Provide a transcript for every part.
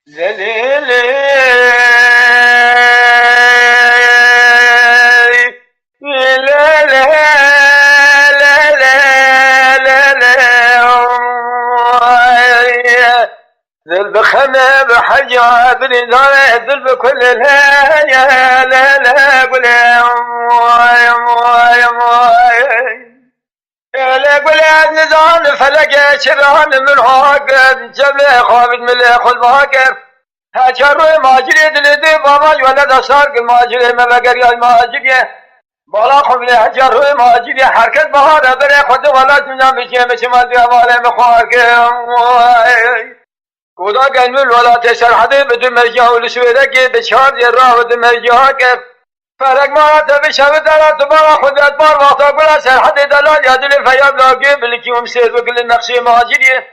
ليلي لا لا لا لا لا ذل بخمة بحجة بنزارة ذل بكل لا لا لا قول لا قول نزان فلقى شبان من عاقب جبل خابد من خذ عاقب هجر ماجري دلدي بابا ولد صار ماجري ما بقى ماجري بالا خبل هجر ماجري حركت بهار بره خود ولد من مشي ما دي مال مخاك خدا قنول ولا تشرحدي بدون مرجع ولسويدك بشار يراه بدون مرجعك فرق ما تبشر دلات بالا خدت بار وقتا قول سرحدي دلال يدل فياب لاقي بلكي ومسير بقل النقشي ماجري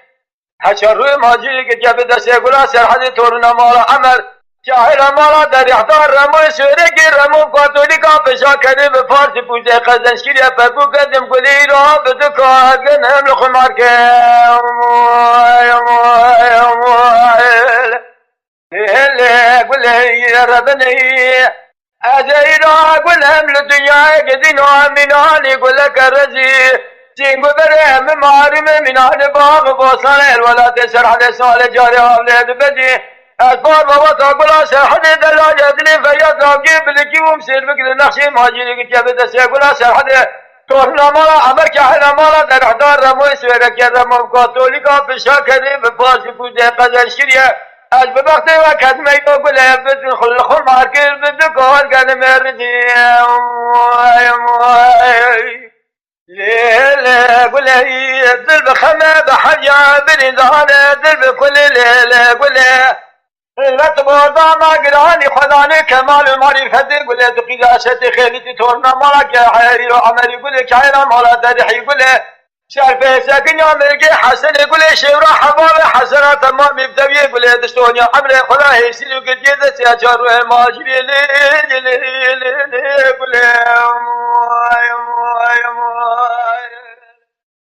هشر ماجري که جب دست گلا سرحد تورنا مالا عمل جاهل مالا در احضار رمو سوره کی رمو کاتولیکا پشا کرده به فارسی پوزه قزنشگیری پبو قدم گلی را بدو کاغن هم لخمار که قلی ربنی از ایرا قلهم لدنیا قدین آمینانی قلک رزی سینگو برهم معارم منان باغ بوسان الولاد سرحد سال جاری اولاد بدی از بار بابا تاقلا سرحد دلال یدلی فیاد راقی بلکی ومسیر بکر نقشی ماجیری که بده سیگولا سرحد تورنا مالا عمر که حل مالا در احضار رموی سویرکی رمو کاتولیکا پشا کردی به پاسی پوزه قزنشگیریه از ببخته و کدمه یا گله بدون خلخون مارکر بدون کار کنه مردی ليلة قولي الذل بخمة بحجة بنزانة الذل بكل ليلة قولي لا تبوضع ما قراني خذاني كمال المعرفة قولي تقيد أشد خيلتي تورنا مالك يا حيري وعمري قولي كعيرا مالا تدحي قولي شرفه ساكن يا مرقي حسن قولي شورا حباب حسنة تمام يبتوي قولي دستون يا عمري خدا هيسيلو قد جيدة سياجار وماجري ليلة قولي